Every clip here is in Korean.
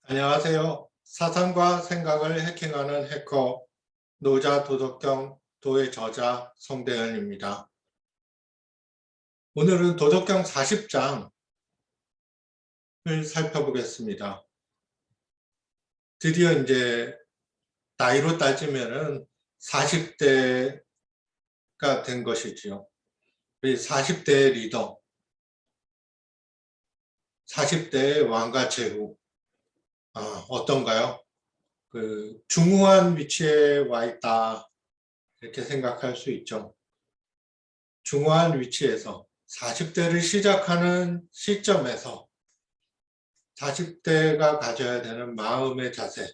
안녕하세요. 사상과 생각을 해킹하는 해커 노자 도덕경 도의 저자 성대현입니다. 오늘은 도덕경 40장을 살펴보겠습니다. 드디어 이제 나이로 따지면은 40대가 된 것이지요. 우리 40대의 리더, 40대의 왕과 제후. 어떤가요? 중후한 위치에 와 있다, 이렇게 생각할 수 있죠. 중후한 위치에서 40대를 시작하는 시점에서 40대가 가져야 되는 마음의 자세,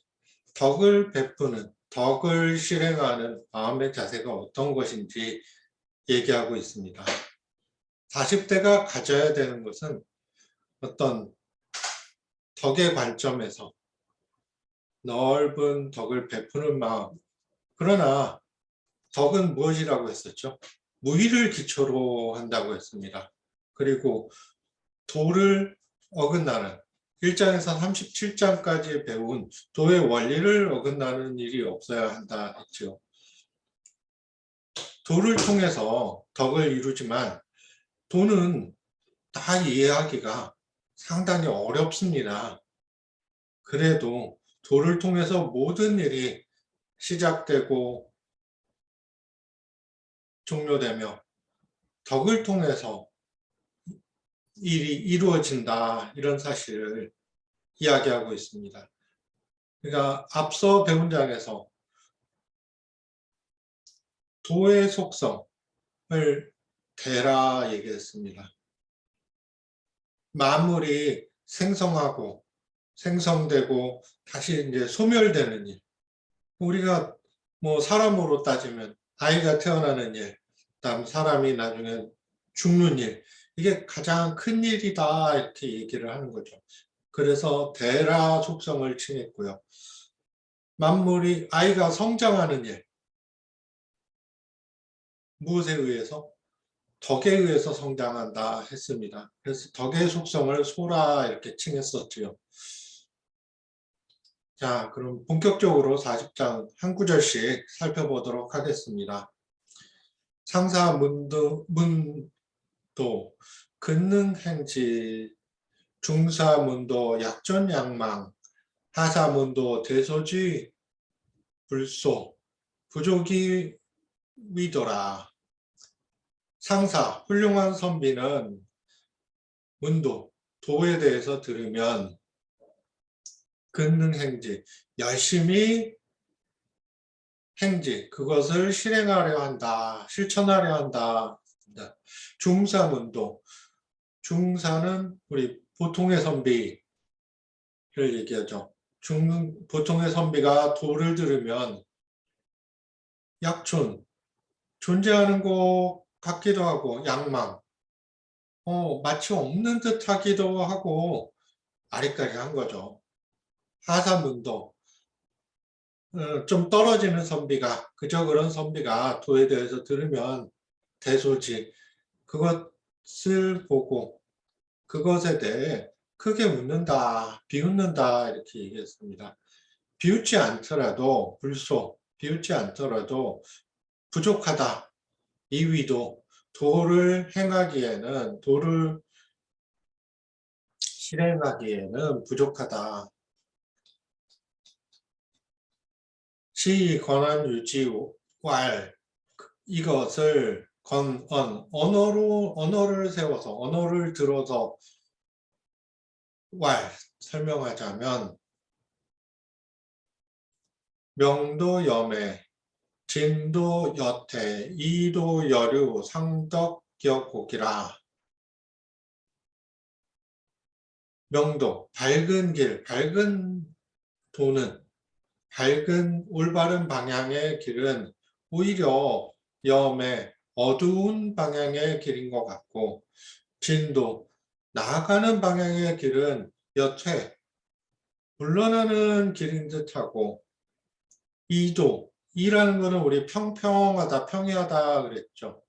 덕을 베푸는, 덕을 실행하는 마음의 자세가 어떤 것인지 얘기하고 있습니다. 40대가 가져야 되는 것은 어떤 덕의 관점에서 넓은 덕을 베푸는 마음. 그러나 덕은 무엇이라고 했었죠? 무의를 기초로 한다고 했습니다. 그리고 도를 어긋나는 1장에서 37장까지 배운 도의 원리를 어긋나는 일이 없어야 한다 했죠. 도를 통해서 덕을 이루지만 도는 다 이해하기가 상당히 어렵습니다. 그래도 도를 통해서 모든 일이 시작되고 종료되며 덕을 통해서 일이 이루어진다, 이런 사실을 이야기하고 있습니다. 그러니까 앞서 배운 장에서 도의 속성을 대라 얘기했습니다. 만물이 생성하고 생성되고 다시 이제 소멸되는 일. 우리가 뭐 사람으로 따지면 아이가 태어나는 일, 그다음 사람이 나중에 죽는 일, 이게 가장 큰 일이다, 이렇게 얘기를 하는 거죠. 그래서 대라 속성을 칭했고요. 만물이, 아이가 성장하는 일, 무엇에 의해서? 덕에 의해서 성장한다 했습니다. 그래서 덕의 속성을 소라, 이렇게 칭했었죠. 자, 그럼 본격적으로 40장 한 구절씩 살펴보도록 하겠습니다. 상사문도, 근능행지, 중사문도, 약전양망, 하사문도, 대소지, 불소, 부족이 위더라. 상사, 훌륭한 선비는 문도, 도에 대해서 들으면 근능행지, 열심히 행지, 그것을 실행하려 한다, 실천하려 한다. 중사문도, 중사는 우리 보통의 선비를 얘기하죠. 보통의 선비가 도를 들으면 약촌, 존재하는 것 같기도 하고, 양망, 마치 없는 듯 하기도 하고, 아리까리한 거죠. 하사문도, 좀 떨어지는 선비가, 그저 그런 선비가 도에 대해서 들으면 대소지, 그것을 보고 그것에 대해 크게 웃는다, 비웃는다, 이렇게 얘기했습니다. 비웃지 않더라도 불소, 비웃지 않더라도 부족하다. 이위도 도를 행하기에는, 도를 실행하기에는 부족하다. 시 권한 유지 왈, 이것을 언어를 세워서, 언어를 들어서 설명하자면, 명도 염해, 진도 여태, 이도 여류, 상덕 기억곡이라. 명도, 밝은 길, 밝은 도는, 밝은 올바른 방향의 길은 오히려 염해, 어두운 방향의 길인 것 같고, 진도, 나아가는 방향의 길은 여퇴, 물러나는 길인 듯하고, 이도, 이라는 것은 우리 평평하다, 평이하다 그랬죠.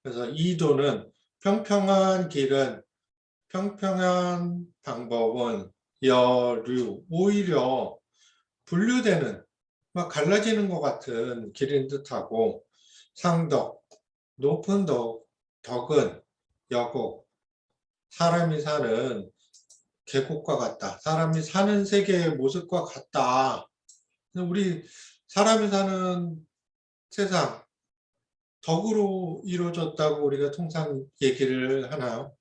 그래서 이도는 평평한 길은, 평평한 방법은 여류, 오히려 분류되는, 막 갈라지는 것 같은 길인 듯하고, 상덕, 높은 덕은 여곡, 사람이 사는 계곡과 같다. 사람이 사는 세계의 모습과 같다. 우리 사람이 사는 세상, 덕으로 이루어졌다고 우리가 통상 얘기를 하나요?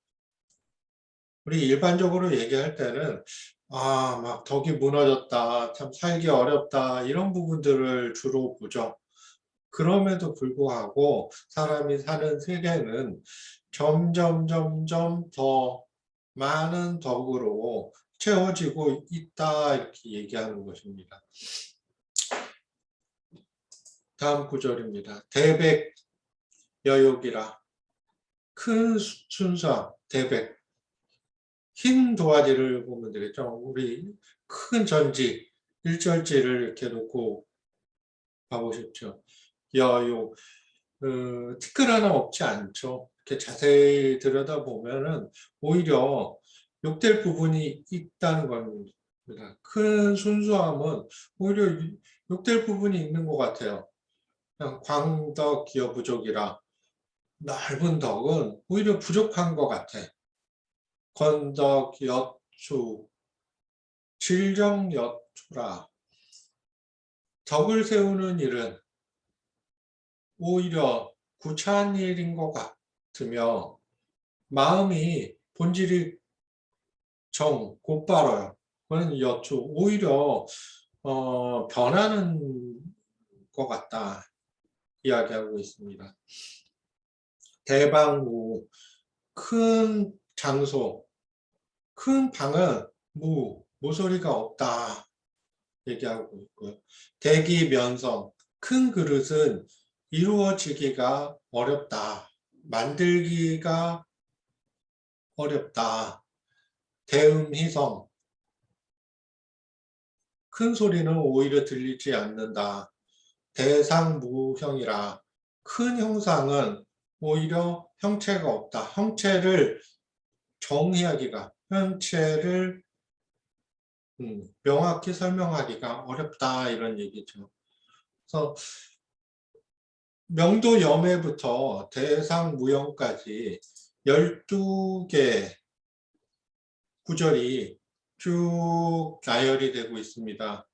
우리 일반적으로 얘기할 때는 막 덕이 무너졌다, 참 살기 어렵다 이런 부분들을 주로 보죠. 그럼에도 불구하고 사람이 사는 세계는 점점 더 많은 덕으로 채워지고 있다 이렇게 얘기하는 것입니다. 다음 구절입니다. 대백 여욕이라 큰 순수함 대백 흰 도화지를 보면 되겠죠. 우리 큰 전지 일절지를 이렇게 놓고 봐보십시오. 여욕 티끌 하나 없지 않죠. 이렇게 자세히 들여다보면은 오히려 욕될 부분이 있다는 겁니다. 큰 순수함은 오히려 욕될 부분이 있는 것 같아요. 그냥 광덕 기여 부족이라 넓은 덕은 오히려 부족한 것 같아. 건덕 여추 질정 여추라 덕을 세우는 일은 오히려 구차한 일인 것 같으며 마음이 본질이 곧바로요. 그건 여추 오히려 변하는 것 같다 이야기하고 있습니다. 대방무 큰 장소 큰 방은 모서리가 없다 얘기하고 있고요. 대기면성 큰 그릇은 이루어지기가 어렵다. 만들기가 어렵다. 대음희성 큰 소리는 오히려 들리지 않는다. 대상무형이라 큰 형상은 오히려 형체가 없다. 형체를 정의하기가 형체를 명확히 설명하기가 어렵다 이런 얘기죠. 그래서 명도염해부터 대상무형까지 12개 구절이 쭉 나열이 되고 있습니다.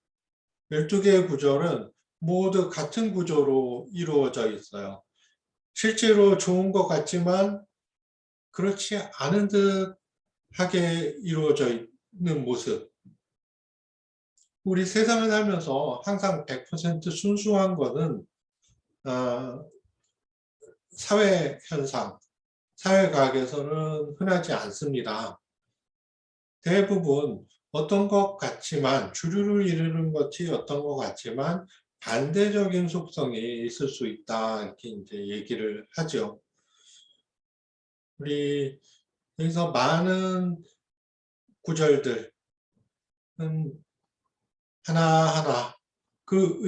12개의 구절은 모두 같은 구조로 이루어져 있어요. 실제로 좋은 것 같지만 그렇지 않은 듯하게 이루어져 있는 모습. 우리 세상을 살면서 항상 100% 순수한 것은 사회 현상, 사회과학에서는 흔하지 않습니다. 대부분 어떤 것 같지만 주류를 이루는 것이 어떤 것 같지만 반대적인 속성이 있을 수 있다 이렇게 이제 얘기를 하죠. 우리 여기서 많은 구절들은 하나하나 그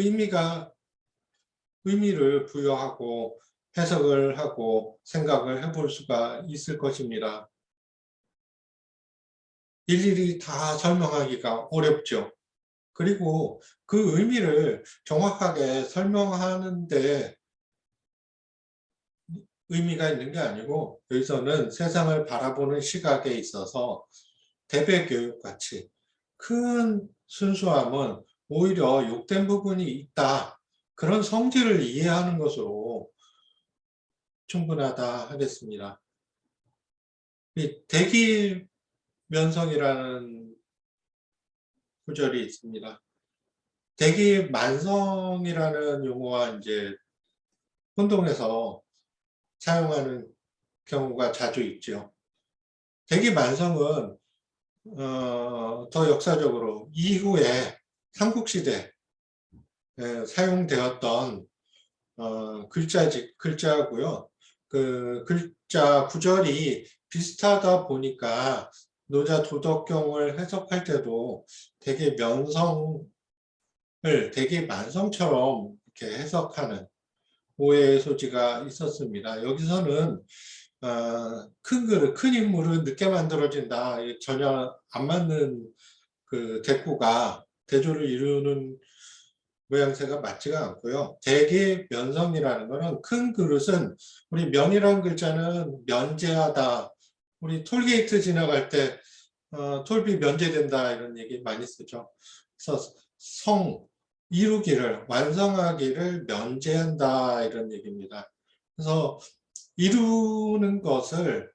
의미를 부여하고 해석을 하고 생각을 해볼 수가 있을 것입니다. 일일이 다 설명하기가 어렵죠. 그리고 그 의미를 정확하게 설명하는데 의미가 있는 게 아니고 여기서는 세상을 바라보는 시각에 있어서 대배교육같이 큰 순수함은 오히려 욕된 부분이 있다. 그런 성질을 이해하는 것으로 충분하다 하겠습니다. 이 대기면성이라는 구절이 있습니다. 대기만성이라는 용어와 이제 혼동해서 사용하는 경우가 자주 있죠. 대기만성은 더 역사적으로 이후에 삼국시대에 사용되었던 글자고요. 그 글자 구절이 비슷하다 보니까 노자 도덕경을 해석할 때도 되게 되게 만성처럼 이렇게 해석하는 오해의 소지가 있었습니다. 여기서는 큰 그릇, 큰 인물은 늦게 만들어진다. 전혀 안 맞는 그 대구가 대조를 이루는 모양새가 맞지가 않고요. 대기 면성이라는 거는 큰 그릇은 우리 면이라는 글자는 면제하다. 우리 톨게이트 지나갈 때 톨비 면제된다 이런 얘기 많이 쓰죠. 그래서 이루기를 완성하기를 면제한다 이런 얘기입니다. 그래서 이루는 것을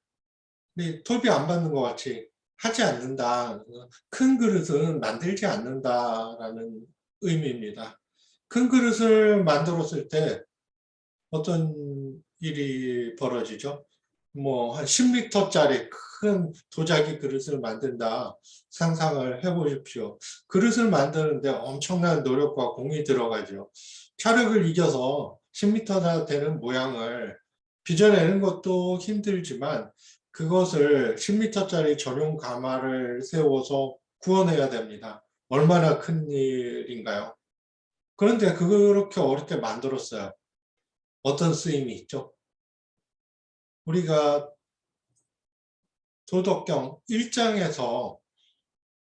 톨비 안 받는 것 같이 하지 않는다. 큰 그릇은 만들지 않는다라는 의미입니다. 큰 그릇을 만들었을 때 어떤 일이 벌어지죠? 뭐 한 10m짜리 큰 도자기 그릇을 만든다 상상을 해보십시오. 그릇을 만드는데 엄청난 노력과 공이 들어가죠. 촬영을 이겨서 10m나 되는 모양을 빚어내는 것도 힘들지만 그것을 10m짜리 전용 가마를 세워서 구워내야 됩니다. 얼마나 큰 일인가요? 그런데 그렇게 어릴 때 만들었어요. 어떤 쓰임이 있죠? 우리가 도덕경 1장에서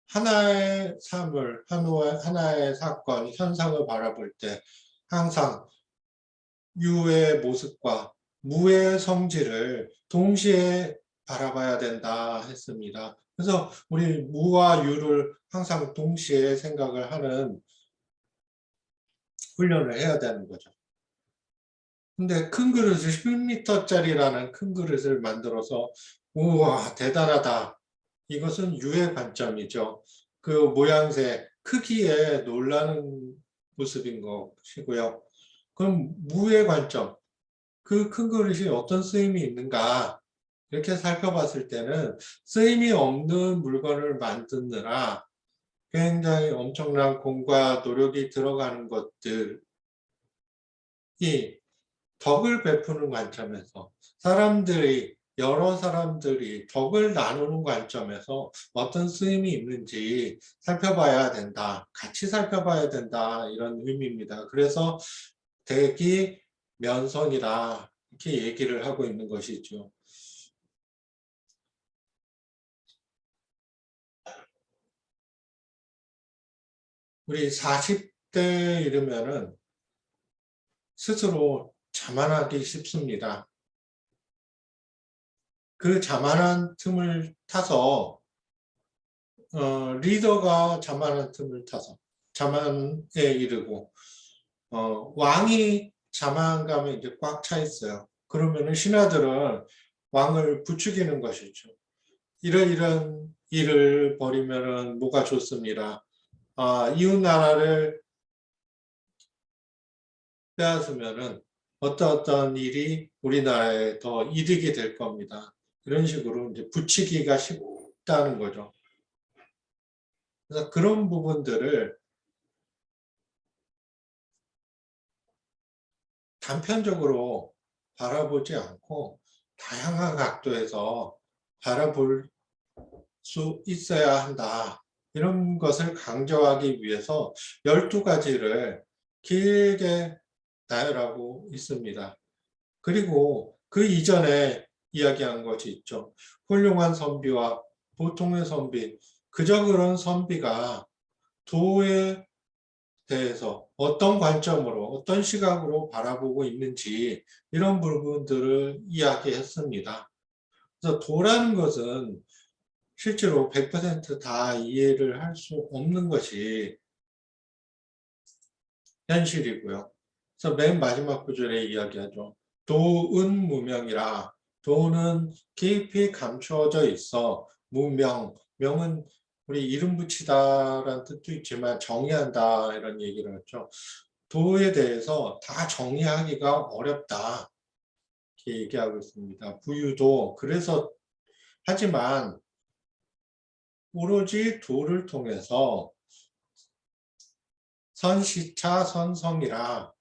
하나의 사물, 하나의 사건, 현상을 바라볼 때 항상 유의 모습과 무의 성질을 동시에 바라봐야 된다 했습니다. 그래서 우리 무와 유를 항상 동시에 생각을 하는 훈련을 해야 되는 거죠. 근데 큰 그릇을 10m짜리라는 큰 그릇을 만들어서 우와 대단하다. 이것은 유의 관점이죠. 그 모양새, 크기에 놀라는 모습인 것이고요. 그럼 무의 관점, 그 큰 그릇이 어떤 쓰임이 있는가 이렇게 살펴봤을 때는 쓰임이 없는 물건을 만드느라 굉장히 엄청난 공과 노력이 들어가는 것들이 덕을 베푸는 관점에서 여러 사람들이 덕을 나누는 관점에서 어떤 쓰임이 있는지 살펴봐야 된다. 같이 살펴봐야 된다. 이런 의미입니다. 그래서 대기 면성이라 이렇게 얘기를 하고 있는 것이죠. 우리 40대 이르면은 스스로 자만하기 쉽습니다. 그 자만한 틈을 타서 리더가 자만한 틈을 타서 자만에 이르고 왕이 자만감에 이제 꽉 차 있어요. 그러면은 신하들은 왕을 부추기는 것이죠. 이런 일을 벌이면은 뭐가 좋습니다. 이웃 나라를 빼앗으면은 어떤 일이 우리나라에 더 이득이 될 겁니다. 이런 식으로 이제 부추기가 쉽다는 거죠. 그래서 그런 부분들을 단편적으로 바라보지 않고 다양한 각도에서 바라볼 수 있어야 한다. 이런 것을 강조하기 위해서 12가지를 길게 나열하고 있습니다. 그리고 그 이전에 이야기한 것이 있죠. 훌륭한 선비와 보통의 선비, 그저 그런 선비가 도에 대해서 어떤 관점으로, 어떤 시각으로 바라보고 있는지 이런 부분들을 이야기했습니다. 그래서 도라는 것은 실제로 100%다 이해를 할 수 없는 것이 현실이고요. 그래서 맨 마지막 구절에 이야기하죠. 도은 무명이라. 도는 깊이 감추어져 있어. 무명, 명은 우리 이름 붙이다라는 뜻도 있지만 정의한다 이런 얘기를 했죠. 도에 대해서 다 정의하기가 어렵다 이렇게 얘기하고 있습니다. 부유도 그래서 하지만 오로지 도를 통해서 선시차 선성이라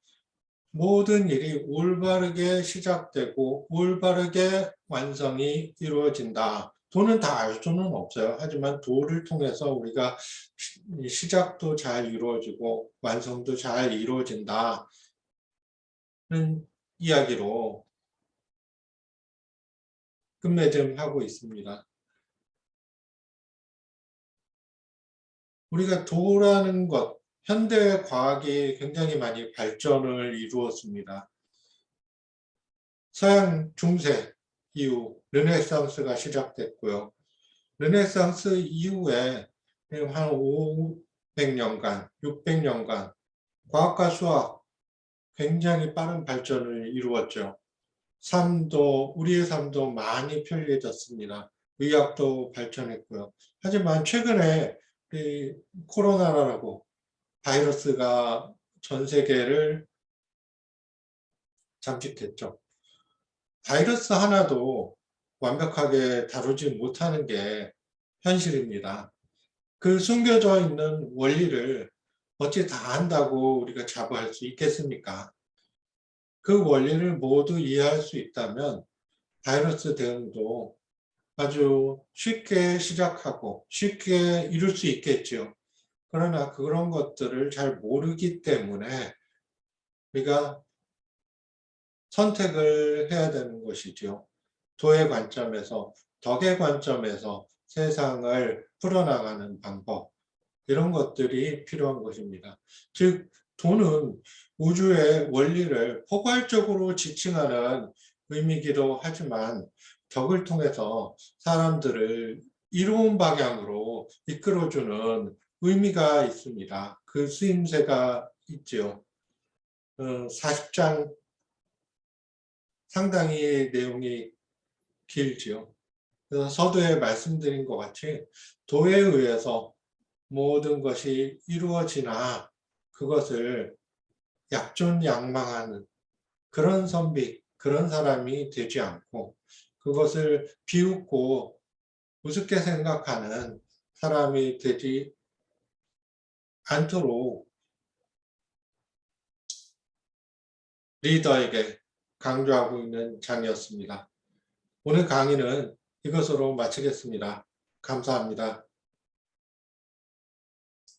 모든 일이 올바르게 시작되고 올바르게 완성이 이루어진다. 도는 다 알 수는 없어요. 하지만 도를 통해서 우리가 시작도 잘 이루어지고 완성도 잘 이루어진다는 이야기로 끝맺음하고 있습니다. 우리가 도라는 것, 현대 과학이 굉장히 많이 발전을 이루었습니다. 서양 중세 이후 르네상스가 시작됐고요. 르네상스 이후에 한 500년간, 600년간 과학과 수학 굉장히 빠른 발전을 이루었죠. 우리의 삶도 많이 편리해졌습니다. 의학도 발전했고요. 하지만 최근에 이 코로나라고 바이러스가 전 세계를 잠식했죠. 바이러스 하나도 완벽하게 다루지 못하는 게 현실입니다. 그 숨겨져 있는 원리를 어찌 다 안다고 우리가 자부할 수 있겠습니까? 그 원리를 모두 이해할 수 있다면 바이러스 대응도 아주 쉽게 시작하고 쉽게 이룰 수 있겠죠. 그러나 그런 것들을 잘 모르기 때문에 우리가 선택을 해야 되는 것이죠. 도의 관점에서, 덕의 관점에서 세상을 풀어나가는 방법, 이런 것들이 필요한 것입니다. 즉, 도는 우주의 원리를 포괄적으로 지칭하는 의미이기도 하지만 덕을 통해서 사람들을 이로운 방향으로 이끌어주는 의미가 있습니다. 그 쓰임새가 있죠. 40장 상당히 내용이 길지요. 그래서 서두에 말씀드린 것 같이 도에 의해서 모든 것이 이루어지나 그것을 약존양망하는 그런 선비, 그런 사람이 되지 않고 그것을 비웃고 우습게 생각하는 사람이 되지 않도록 리더에게 강조하고 있는 장이었습니다. 오늘 강의는 이것으로 마치겠습니다. 감사합니다.